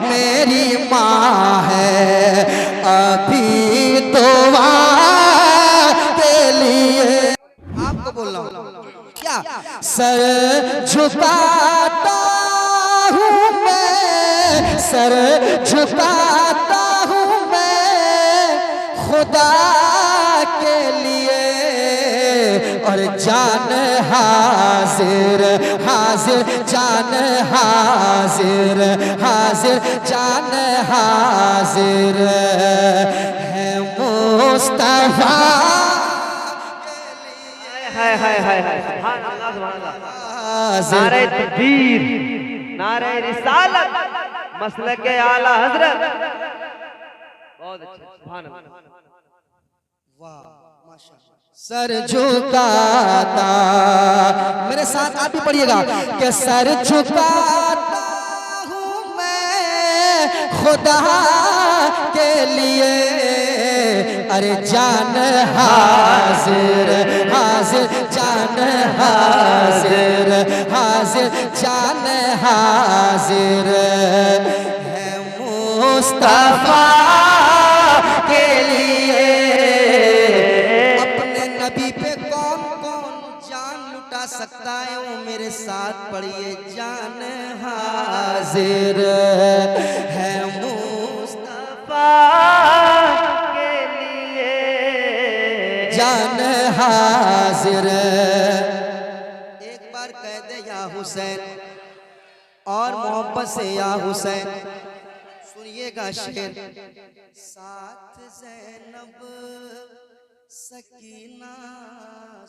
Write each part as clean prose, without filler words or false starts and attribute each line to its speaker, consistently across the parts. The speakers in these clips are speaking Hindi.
Speaker 1: मेरी माँ है अभी दुआ के लिए। आपको बोल रहा हूँ क्या, सर झुकाता हूँ मैं, सर झुकाता हूँ मैं खुदा के लिए, और जान हाजिर हाजिर, जान हाजिर हाजिर, जान हाजिर है मुस्तफा
Speaker 2: हाय हाय हाय हाय, सुभान अल्लाह सुभान अल्लाह। नारे तकबीर, नारे रिसालत, मसलक आला हजरत। बहुत अच्छा, सुभान अल्लाह।
Speaker 1: वाह माशाअल्लाह। सर झुकाता, मेरे साथ आप भी पढ़िएगा कि सर झुकाता हूँ मैं खुदा के लिए, अरे जान हाजिर हाजिर, जान हाजिर हाजिर, जान हाजिर है मुस्तफा के लिए। अपने नबी पे कौन कौन जान लुटा सकता है, वो मेरे साथ पढ़िए, जान हाजिर है मुस्तफा
Speaker 2: के लिए
Speaker 1: जान हाजिर। एक बार कह दे या हुसैन, और मोहब्बत से या हुसैन। सुनिएगा शेर, साथ ज़ैनब सकीना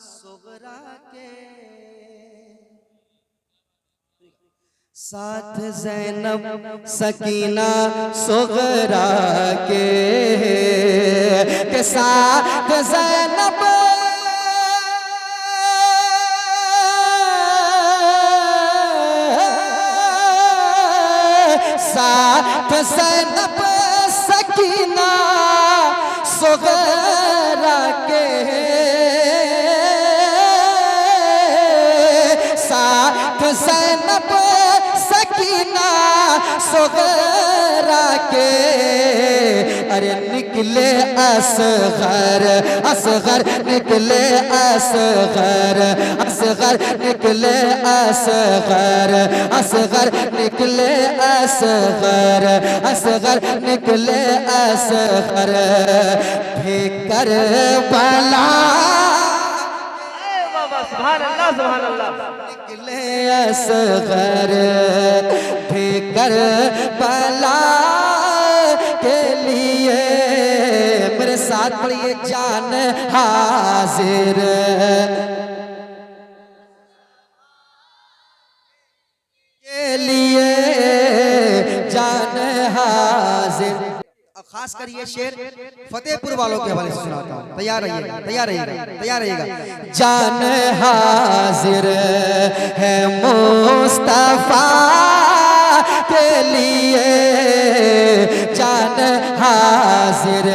Speaker 1: सुगरा के, साथ ज़ैनब सकीना सुगरा के साथ ज़ैनब साथ ज़ैनब सकीना सुगरा के, साथ ज़ैनब सकीना सुगरा के, अरे निकले असगर असगर, निकले असगर असगर, निकले असगर असगर, निकले असगर असगर, निकले असगर फिकर बला।
Speaker 2: सुभान अल्लाह सुभान अल्लाह।
Speaker 1: निकले असगर फिकर बला के लिए, मेरे साथ पढ़िए, जान हाजिर के लिए, जान हाजिर। खास कर ये शेर फतेहपुर वालों के हवाले से सुनाता हूँ, तैयार रहिएगा तैयार रहिएगा तैयार रहिएगा। जान हाजिर है मुस्तफा के लिए, जान हाजिर।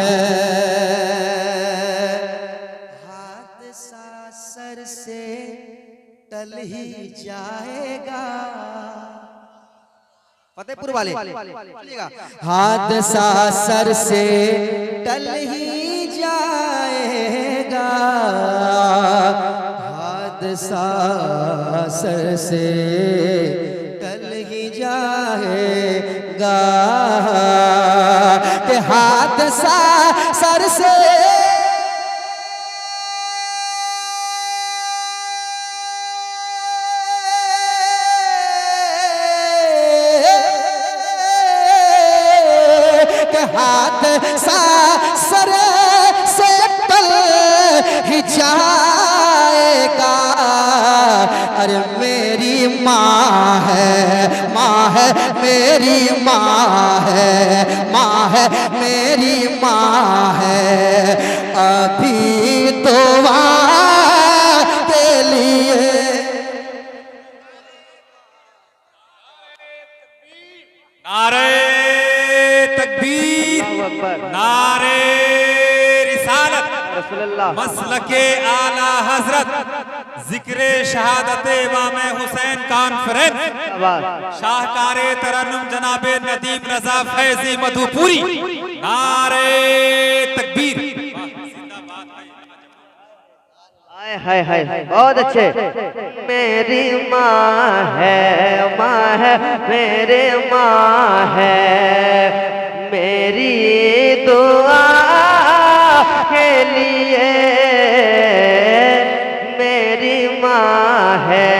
Speaker 1: हादसा सर से टल ही जाएगा, फतेहपुर वाले, हादसा सर से टल ही जाएगा, हादसा सर से टल ही जाएगा, कि हादसा सर से हाथ सा सर से टल ही जाएगा, अरे मेरी माँ है, माँ है मेरी माँ है, माँ है मेरी माँ है अभी दुआ के लिए।
Speaker 3: नारे तकबीर, नारे रिसालत,
Speaker 2: रसूलुल्लाह,
Speaker 3: मसलके आला हजरत, जिक्रे शहादत इमाम हुसैन कॉन्फ्रेंस शाहकारे तरन्नुम जनाबे नदीम रजा फैजी मधुपुरी नारे तकबीर।
Speaker 2: हाय हाय हाय बहुत अच्छे। मेरी माँ है मेरे माँ है मेरी दुआ के लिए। मेरी माँ है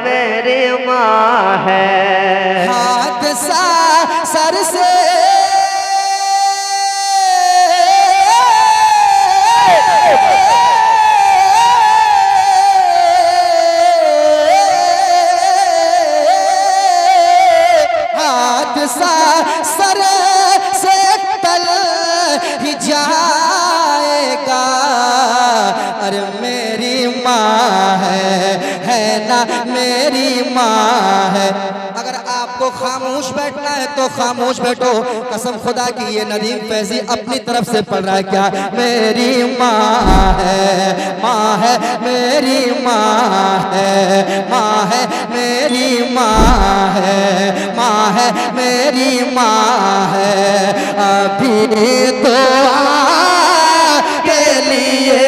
Speaker 2: मेरी माँ है।
Speaker 1: हाथ सा सर से सर से टल ही जाएगा। अरे मेरी माँ है ना मेरी माँ है। अगर आपको खामोश बैठना है तो खामोश बैठो। कसम खुदा की ये नदीम फैजी अपनी तरफ से पढ़ रहा है क्या? मेरी माँ है मेरी माँ है मेरी माँ है मेरी माँ है। अभी तो के लिए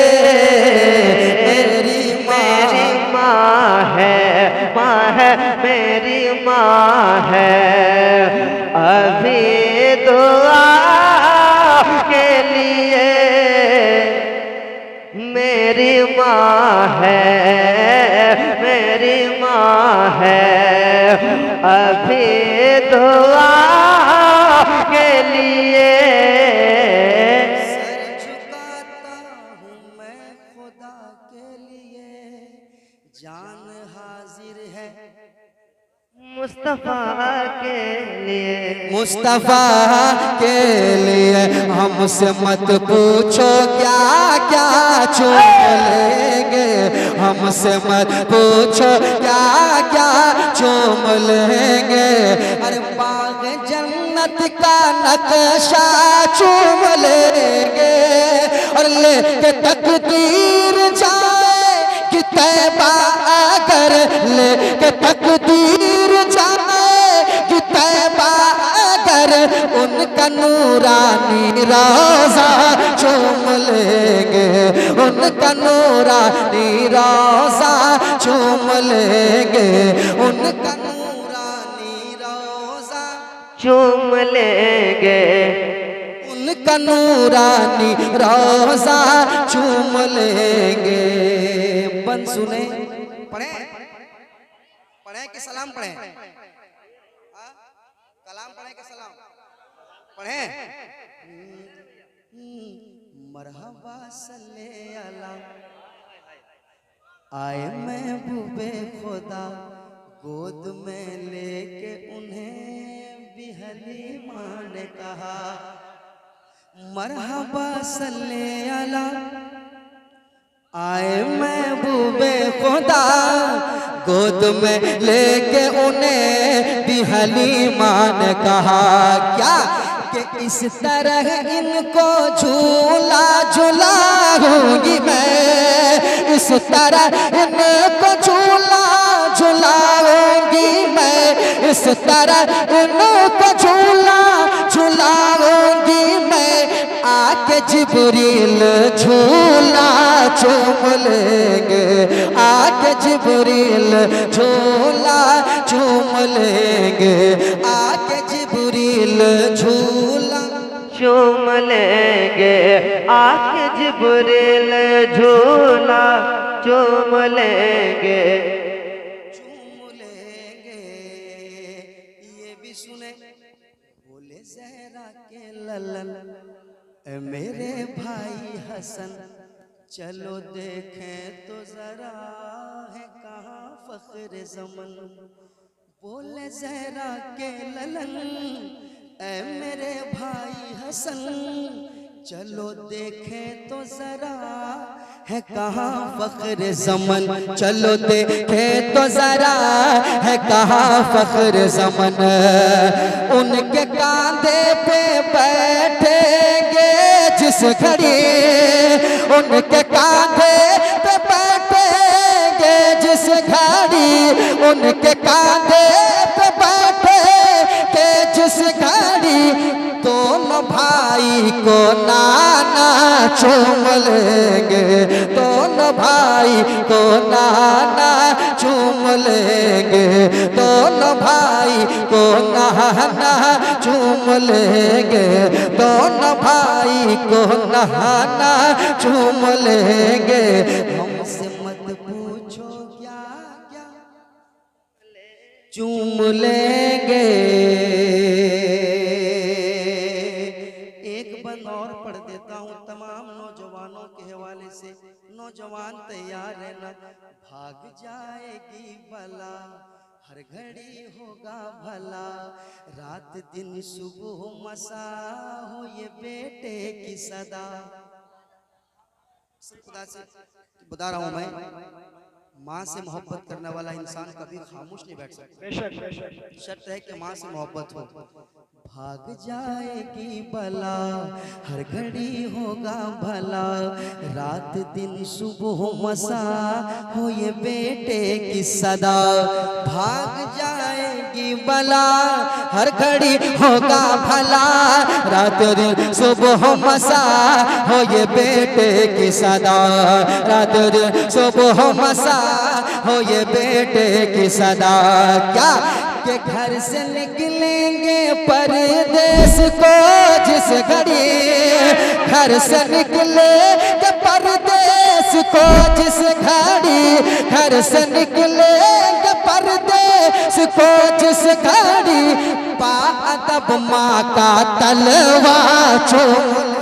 Speaker 1: मेरी
Speaker 2: माँ है मेरी माँ है। अभी दुआ के लिए मेरी माँ है मेरी माँ है। अभी दुआ के लिए
Speaker 1: सर झुकाता हूँ मैं खुदा के लिए। जान हाजिर है
Speaker 2: मुस्तफा के लिए।
Speaker 1: मुस्तफा के लिए हमसे मत पूछो क्या क्या चूम लेंगे। हमसे मत पूछो क्या क्या चूम लेंगे। अरे बाग जन्नत का नक्शा चूम लेंगे और लेके तकदीर जाए कि तैबा अगर लेके तकदीर जाए कि तैबा अगर उनका नूरानी रोज़ा चूम लेंगे। उनका नूरानी रोज़ा चूम लेंगे। उनका नूरानी रोज़ा
Speaker 2: चूम लेंगे।
Speaker 1: उनका नूरानी रोज़ा चूम लेंगे। बन सुने पढ़े पढ़े कि सलाम पढ़े? कलाम पढ़े कि सलाम पढ़े? मरहबा सल्ले अला आए महबूबे खुदा गोद में लेके उन्हें भी हलीमा ने कहा। मरहबा सल्ले अला आए महबूबे खुदा गोद में लेके उन्हें भी हलीमा ने कहा। क्या कि इस तरह इनको झूला झुलाऊंगी मैं। इस तरह इनको झूला झुलाऊंगी मैं। इस तरह इनको झूला झुलाऊंगी मैं। आके जिब्रील झूला चूम लेंगे। आके जिब्रील झूला चूम लेंगे। आके जिब्रील झूला
Speaker 2: चूम लेंगे। आके जिब्रील झूला चूम लेंगे।
Speaker 1: चूम लेंगे। ये भी सुने बोले ज़हरा के ललन ए मेरे भाई हसन चलो देखें तो जरा है कहाँ फख्र ज़मन। बोले ज़हरा के ललन ए मेरे भाई हसन चलो देखें तो जरा है कहाँ फख्र ज़मन। चलो देखें तो जरा है कहाँ फख्र ज़मन। उनके कांधे पे बैठेंगे जिस घड़ी। उनके कांधे पे बैठे उनके कांधे पे बैठे के जिस घड़ी दोनों भाई को नाना चूम लेंगे, दोनों भाई को नाना चूम लेंगे, दोनों भाई को नहाना चूम लेंगे, दोनों भाई को नहाना चूम लेंगे। हमसे मत पूछो क्या क्या चूम लेंगे। एक बंद और पढ़ देता हूँ तमाम नौजवानों के हवाले से। नौजवान तैयार रहना, भाग जाएगी बला, हर घड़ी होगा भला, रात दिन सुबह मसा हो ये बेटे की सदा। खुदा से बता रहा हूँ मैं, माँ से मोहब्बत करने वाला इंसान कभी खामोश नहीं बैठ सकता। शर्त है कि माँ से मोहब्बत हो। भाग जाएगी बला, हर घड़ी होगा भला, रात दिन सुबह मसा हो ये बेटे की सदा। भाग जाएगी बला, हर घड़ी होगा भला, रात दिन सुबह मसा हो ये बेटे की सदा, रात दिन सुबह मसा हो ये बेटे की सदा। क्या के घर से निकलेंगे परदेश को जिस घड़ी, घर से निकलेंगे परदेश को जिस घड़ी, घर से निकलेंगे परदेश को जिस घड़ी, पाअदब माँ का तलवा चूम